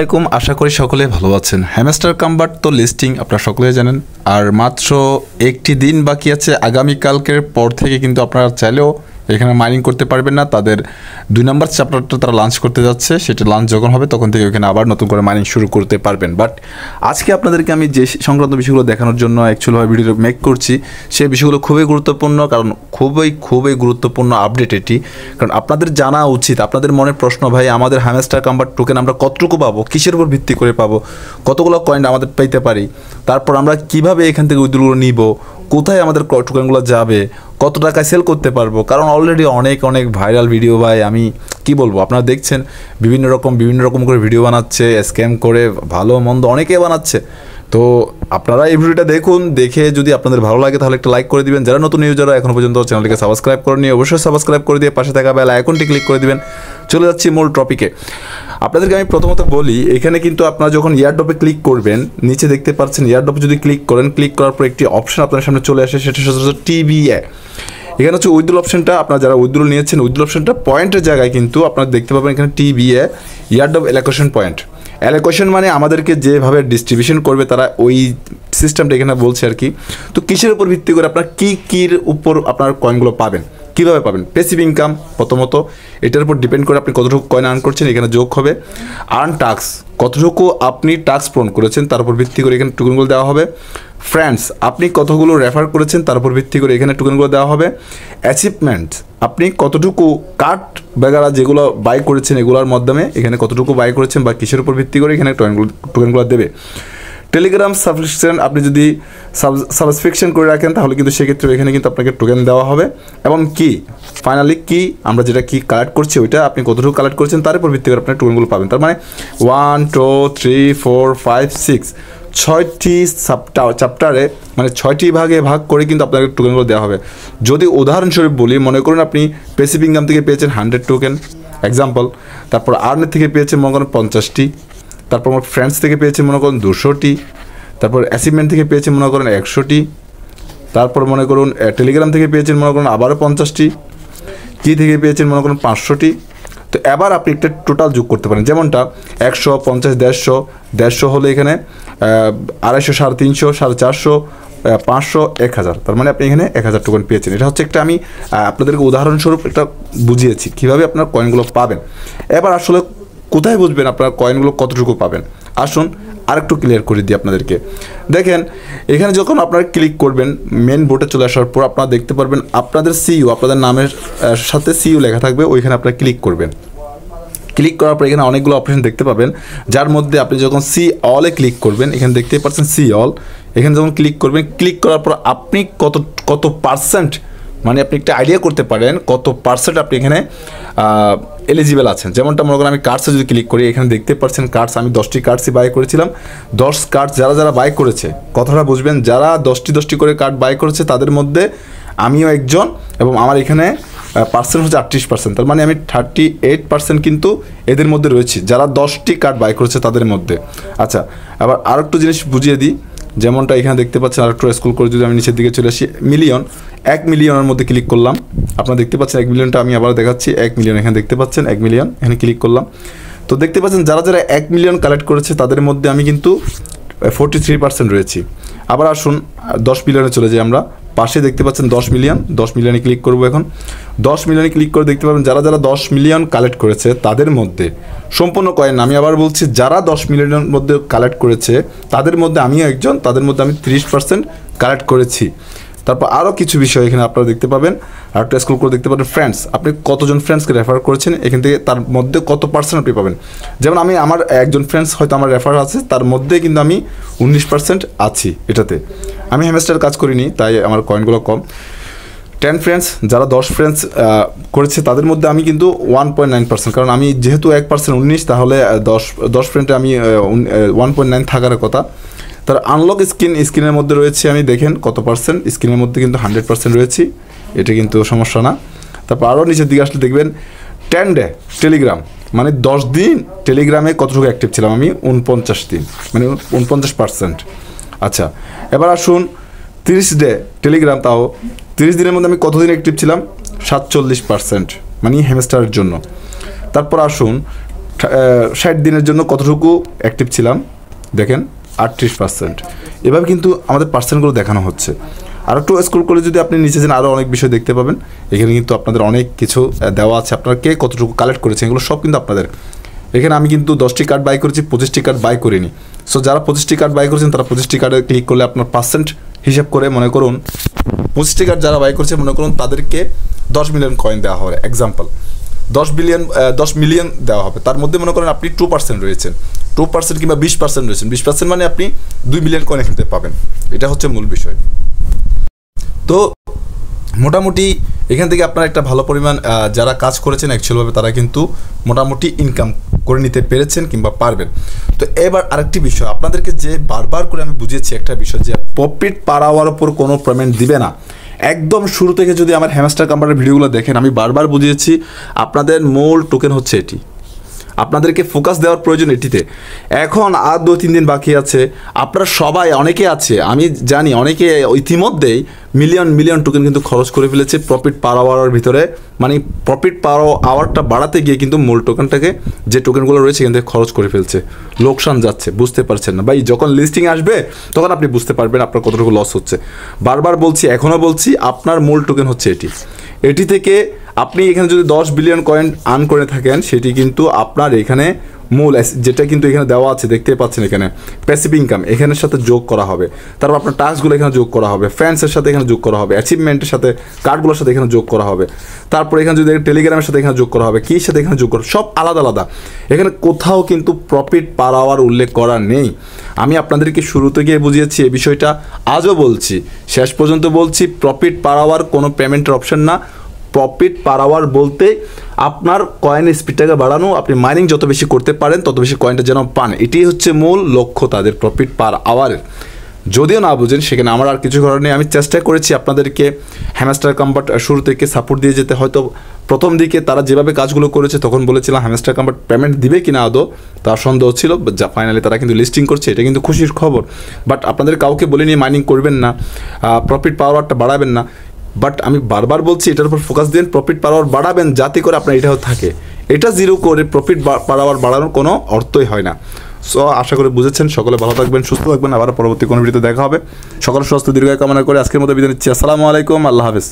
আসসালামাইকুম, আশা করি সকলে ভালো আছেন। হ্যামস্টার কাম্বার তো লিস্টিং আপনারা সকলেই জানেন, আর মাত্র একটি দিন বাকি আছে। আগামীকালকের পর থেকে কিন্তু আপনারা চাইলেও এখানে মাইনিং করতে পারবেন না। তাদের 2 নম্বর চ্যাপ্টারটা তারা লঞ্চ করতে যাচ্ছে, সেটা লঞ্চ যখন হবে তখন থেকে ওখানে আবার নতুন করে মাইনিং শুরু করতে পারবেন। বাট আজকে আপনাদেরকে আমি যে সংক্রান্ত বিষয়গুলো দেখানোর জন্য অ্যাকচুয়ালি ভিডিও মেক করছি, সেই বিষয়গুলো খুবই গুরুত্বপূর্ণ, কারণ খুবই গুরুত্বপূর্ণ আপডেট এটি। কারণ আপনাদের জানা উচিত, আপনাদের মনের প্রশ্ন, ভাই আমাদের হ্যামস্টার কাম্বার টোকেন আমরা কতটুকু পাবো, কিসের উপর ভিত্তি করে পাবো, কতগুলো কয়েন আমাদের পাইতে পারি, তারপর আমরা কিভাবে এখান থেকে উইথড্রগুলো নিব, কোথায় আমাদের টোকেনগুলো যাবে, কত টাকায় সেল করতে পারবো। কারণ অলরেডি অনেক ভাইরাল ভিডিও, ভাই আমি কি বলবো, আপনারা দেখছেন বিভিন্ন রকম করে ভিডিও বানাচ্ছে, স্ক্যাম করে ভালো মন্দ অনেকে বানাচ্ছে। তো আপনারা এই ভিডিওটা দেখুন, দেখে যদি আপনাদের ভালো লাগে তাহলে একটা লাইক করে দিবেন। যারা নতুন ইউজাররা এখনো পর্যন্ত চ্যানেলটিকে সাবস্ক্রাইব করেনি, অবশ্যই সাবস্ক্রাইব করে দিয়ে পাশে থাকা বেল আইকনটি ক্লিক করে দিবেন। চলে যাচ্ছি মূল টপিকে। আপনাদেরকে আমি প্রথমত বলি, এখানে কিন্তু আপনারা যখন ইয়ারড্রপে ক্লিক করবেন, নিচে দেখতে পাচ্ছেন ইয়ারড্রপে যদি ক্লিক করেন, ক্লিক করার পর একটি অপশন আপনার সামনে চলে আসে, সেটা হচ্ছে টিবিএ। এখানে হচ্ছে উইথড্রল অপশনটা, আপনারা যারা উইথড্রল নিয়েছেন উইথড্রল অপশনটা পয়েন্টের জায়গায় কিন্তু আপনারা দেখতে পাবেন এখানে টিবিএ, ইয়ারড্রপ অ্যালোকেশন পয়েন্ট। অ্যালোকেশন মানে আমাদেরকে যেভাবে ডিস্ট্রিবিউশন করবে তারা, ওই সিস্টেমটা এখানে বলছে আর কি। তো কিসের উপর ভিত্তি করে আপনার কির উপর আপনার কয়েনগুলো পাবেন, কীভাবে পাবেন? প্যাসিভ ইনকাম প্রথমত, এটার উপর ডিপেন্ড করে আপনি কতটুকু কয়েন আর্ন করছেন, এখানে যোগ হবে। আর্ন টাস্ক, কতটুকু আপনি টাস্ক পূরণ করেছেন তার উপর ভিত্তি করে এখানে টোকেনগুলো দেওয়া হবে। ফ্রেন্ডস, আপনি কতগুলো রেফার করেছেন তার উপর ভিত্তি করে এখানে টোকেনগুলো দেওয়া হবে। অ্যাচিভমেন্ট, আপনি কতটুকু কার্ড বেগারা যেগুলো বাই করেছেন এগুলোর মাধ্যমে এখানে কতটুকু বাই করেছেন বা কিসের উপর ভিত্তি করে এখানে টোকেনগুলো দেবে। টেলিগ্রাম সাবস্ক্রিপশন, আপনি যদি সাবস্ক্রিপশন করে রাখেন তাহলে কিন্তু সেক্ষেত্রে এখানে কিন্তু আপনাকে টোকেন দেওয়া হবে। এবং কি ফাইনালি কি আমরা যেটা কি কালেক্ট করছি ওইটা আপনি কতটুকু কালেক্ট করছেন তার উপর ভিত্তি করে আপনার টোকেনগুলো পাবেন। তার মানে 1 2 3 4 5 6 6টি চ্যাপ্টারে, মানে 6টি ভাগে ভাগ করে কিন্তু আপনাকে টোকেনগুলো দেওয়া হবে। যদি উদাহরণস্বরূপ বলি, মনে করুন আপনি প্যাসিভ ইনকাম থেকে পেয়েছেন 100 টোকেন এক্সাম্পল, তারপর আর্নের থেকে পেয়েছেন মনে করেন 50টি, তারপর আমার ফ্রেন্ডস থেকে পেয়েছেন মনে করেন 200টি, তারপর অ্যাচিভমেন্ট থেকে পেয়েছেন মনে করেন 100টি, তারপর মনে করুন টেলিগ্রাম থেকে পেয়েছেন মনে করুন আবারও 50টি, কি থেকে পেয়েছেন মনে করুন 500টি। তো এবার আপনি একটা টোটাল যোগ করতে পারেন, যেমনটা 100 50 150 হলে এখানে 250 350 450 500 1000, তার মানে আপনি এখানে 1000 টোকেন পেয়েছেন। এটা হচ্ছে একটা আমি আপনাদেরকে উদাহরণস্বরূপ একটা বুঝিয়েছি কীভাবে আপনার কয়েনগুলো পাবেন। এবার আসলে কোথায় বুঝবেন আপনার কয়েনগুলো কতটুকু পাবেন, আসুন আরেকটু ক্লিয়ার করে দিই আপনাদেরকে। দেখেন এখানে যখন আপনারা ক্লিক করবেন, মেন বোর্ডে চলে আসার পর আপনারা দেখতে পারবেন আপনাদের সিইউ, আপনাদের নামের সাথে সিইউ লেখা থাকবে, ওইখানে আপনারা ক্লিক করবেন। ক্লিক করার পর এখানে অনেকগুলো অপশন দেখতে পাবেন, যার মধ্যে আপনি যখন সি অলে ক্লিক করবেন, এখানে দেখতেই পাচ্ছেন সি অল, এখানে যখন ক্লিক করবেন, ক্লিক করার পর আপনি কত পার্সেন্ট, মানে আপনি একটা আইডিয়া করতে পারেন কত পার্সেন্ট আপনি এখানে এলিজিবল আছেন। যেমনটা মনে করেন আমি কার্ডসে যদি ক্লিক করি, এখানে দেখতে পাচ্ছেন কার্ডস, আমি 10টি কার্ডসই বাই করেছিলাম। 10 কার্ড যারা বাই করেছে, কথাটা বুঝবেন, যারা 10টি করে কার্ড বাই করেছে তাদের মধ্যে আমিও একজন, এবং আমার এখানে পার্সেন্ট হচ্ছে 38%, তার মানে আমি 38% কিন্তু এদের মধ্যে রয়েছি যারা 10টি কার্ড বাই করেছে তাদের মধ্যে। আচ্ছা, আবার আরেকটু জিনিস বুঝিয়ে দিই, যেমনটা এখানে দেখতে পাচ্ছেন, আরেকটু স্ক্রল করে যদি আমি নিচের দিকে চলে আসি, মিলিয়ন, 1 মিলিয়নের মধ্যে ক্লিক করলাম, আপনারা দেখতে পাচ্ছেন 1 মিলিয়নটা আমি আবার দেখাচ্ছি, 1 মিলিয়ন এখানে দেখতে পাচ্ছেন, 1 মিলিয়ন এখানে ক্লিক করলাম। তো দেখতে পাচ্ছেন যারা 1 মিলিয়ন কালেক্ট করেছে তাদের মধ্যে আমি কিন্তু 43% রয়েছি। আবার আসুন 10 মিলিয়নে চলে যাই আমরা, পাশে দেখতে পাচ্ছেন 10 মিলিয়নে ক্লিক করব। এখন 10 মিলিয়নে ক্লিক করে দেখতে পাবেন যারা 10 মিলিয়ন কালেক্ট করেছে তাদের মধ্যে সম্পূর্ণ কয়েন, আমি আবার বলছি যারা 10 মিলিয়নের মধ্যে কালেক্ট করেছে তাদের মধ্যে আমিও একজন, তাদের মধ্যে আমি 30% কালেক্ট করেছি। তারপর আরও কিছু বিষয় এখানে আপনারা দেখতে পাবেন, আর একটা স্ক্রল করে দেখতে পাবেন ফ্রেন্ডস, আপনি কতজন ফ্রেন্ডসকে রেফার করেছেন, এখান থেকে তার মধ্যে কত পার্সেন্ট আপনি পাবেন। যেমন আমি আমার একজন ফ্রেন্ডস হয়তো আমার রেফার আছে, তার মধ্যে কিন্তু আমি 19% আছি এটাতে। আমি হ্যামস্টার কাজ করিনি তাই আমার কয়েনগুলো কম। 10 ফ্রেন্ডস, যারা 10 ফ্রেন্ডস করেছে তাদের মধ্যে আমি কিন্তু 1.9%, কারণ আমি যেহেতু 1% 19, তাহলে 10 ফ্রেন্ডে আমি 1.9 থাকার কথা। তার আনলক স্ক্রিনের মধ্যে রয়েছে, আমি দেখেন কত পার্সেন্ট, স্ক্রিনের মধ্যে কিন্তু 100% রয়েছি, এটা কিন্তু সমস্যা না। তারপর আরও নিচের দিকে আসলে দেখবেন 10 ডে টেলিগ্রাম, মানে 10 দিন টেলিগ্রামে কতটুকু অ্যাক্টিভ ছিলাম আমি, 49 দিন, মানে 49%। আচ্ছা, এবার আসুন 30 ডে টেলিগ্রাম, তাও 30 দিনের মধ্যে আমি কতদিন অ্যাক্টিভ ছিলাম, 47%, মানে হ্যামস্টারের জন্য। তারপর আসুন 60 দিনের জন্য কতটুকু অ্যাক্টিভ ছিলাম দেখেন 38%। এভাবে কিন্তু আমাদের পার্সেন্টগুলো দেখানো হচ্ছে। আর একটু স্ক্রল করে যদি আপনি নিচে যান আরও অনেক বিষয় দেখতে পাবেন। এখানে কিন্তু আপনাদের অনেক কিছু দেওয়া আছে, আপনারা কে কতটুকু কালেক্ট করেছেন এগুলো সব কিন্তু আপনাদের। এখানে আমি কিন্তু 10টি কার্ড বাই করেছি, 25টি কার্ড বাই করিনি। সো যারা 25টি কার্ড বাই করেছেন তারা 25টি কার্ডে ক্লিক করলে আপনার পার্সেন্ট হিসাব করে মনে করুন 25টি কার্ড যারা বাই করেছে মনে করুন তাদেরকে 10 মিলিয়ন কয়েন দেওয়া হবে। এক্সাম্পল 10 মিলিয়ন দেওয়া হবে, তার মধ্যে মনে করেন আপনি 2% রয়েছেন, 2% কিংবা 20% রয়েছেন, 20% মানে আপনি 2 মিলিয়ন কয়েন এখান থেকে পাবেন। এটা হচ্ছে মূল বিষয়। তো মোটামুটি এখান থেকে আপনারা একটা ভালো পরিমাণ যারা কাজ করেছেন অ্যাকচুয়ালভাবে তারা কিন্তু মোটামুটি ইনকাম করে নিতে পেরেছেন কিংবা পারবেন। তো এবার আরেকটি বিষয় আপনাদেরকে যে বারবার করে আমি বুঝিয়েছি একটা বিষয় যে প্রফিট পার আওয়ার ওপর কোনো পেমেন্ট দিবে না। একদম শুরু থেকে যদি আমার হ্যামস্টার কাম্বারের ভিডিওগুলো দেখেন আমি বারবার বুঝিয়েছি আপনাদের মূল টোকেন হচ্ছে এটি, আপনাদেরকে ফোকাস দেওয়ার প্রয়োজন এটিতে। এখন আর 2-3 দিন বাকি আছে, আপনারা সবাই অনেকে আছে আমি জানি অনেকে ইতিমধ্যেই মিলিয়ন টোকেন কিন্তু খরচ করে ফেলেছে প্রফিট পার আওয়ারের ভিতরে, মানে প্রফিট পার আওয়ারটা বাড়াতে গিয়ে কিন্তু মূল টোকেনটাকে যে টোকেনগুলো রয়েছে এখান থেকে খরচ করে ফেলছে, লোকসান যাচ্ছে, বুঝতে পারছেন না ভাই। যখন লিস্টিং আসবে তখন আপনি বুঝতে পারবেন আপনার কতটুকু লস হচ্ছে। বারবার বলছি, এখনও বলছি, আপনার মূল টোকেন হচ্ছে এটি থেকে আপনি এখানে যদি 10 বিলিয়ন কয়েন আর্ন করে থাকেন সেটি কিন্তু আপনার এখানে মূল যেটা কিন্তু এখানে দেওয়া আছে দেখতে পাচ্ছেন এখানে প্যাসিভ ইনকাম এখানের সাথে যোগ করা হবে, তারপর আপনার টাস্কগুলো এখানে যোগ করা হবে, ফ্রেন্ডসের সাথে এখানে যোগ করা হবে, অ্যাচিভমেন্টের সাথে কার্ডগুলোর সাথে এখানে যোগ করা হবে, তারপর এখানে যদি টেলিগ্রামের সাথে এখানে যোগ করা হবে, কীর সাথে এখানে যোগ করা, সব আলাদা আলাদা। এখানে কোথাও কিন্তু প্রফিট পার আওয়ার উল্লেখ করা নেই। আমি আপনাদেরকে শুরুতে গিয়ে বুঝিয়েছি এই বিষয়টা, আজও বলছি, শেষ পর্যন্ত বলছি, প্রফিট পার আওয়ার কোনো পেমেন্টের অপশন না। প্রফিট পার আওয়ার বলতে আপনার কয়েনের স্পিডটাকে বাড়ানো, আপনি মাইনিং যত বেশি করতে পারেন তত বেশি কয়েনটা যেন পান, এটি হচ্ছে মূল লক্ষ্য তাদের প্রফিট পার আওয়ারের। যদিও না বুঝেন সেখানে আমার আর কিছু করার নেই। আমি চেষ্টা করেছি আপনাদেরকে হ্যামস্টার কাম্বাট শুরু থেকে সাপোর্ট দিয়ে যেতে। হয়তো প্রথম দিকে তারা যেভাবে কাজগুলো করেছে তখন বলেছিলাম হ্যামস্টার কাম্বাট পেমেন্ট দিবে কিনা আদৌ তার সন্দেহ ছিল, যা ফাইনালি তারা কিন্তু লিস্টিং করছে, এটা কিন্তু খুশির খবর। বাট আপনাদের কাউকে বলে নিয়ে মাইনিং করবেন না, প্রফিট পার আওয়ারটা বাড়াবেন না। বাট আমি বারবার বলছি এটার উপর ফোকাস দিন, প্রফিট পার আওয়ার বাড়াবেন যাতে করে আপনার এটাও থাকে। এটা জিরো করে প্রফিট পার আওয়ার বাড়ানোর কোনো অর্থই হয় না। সো আশা করি বুঝেছেন। সকলে ভালো থাকবেন, সুস্থ থাকবেন, আবার পরবর্তী কোনো ভিডিওতে দেখা হবে। সকল সুস্থ দীর্ঘায়ু কামনা করে আজকের মতো বিদায় নিচ্ছি। আসসালামু আলাইকুম, আল্লাহ হাফেজ।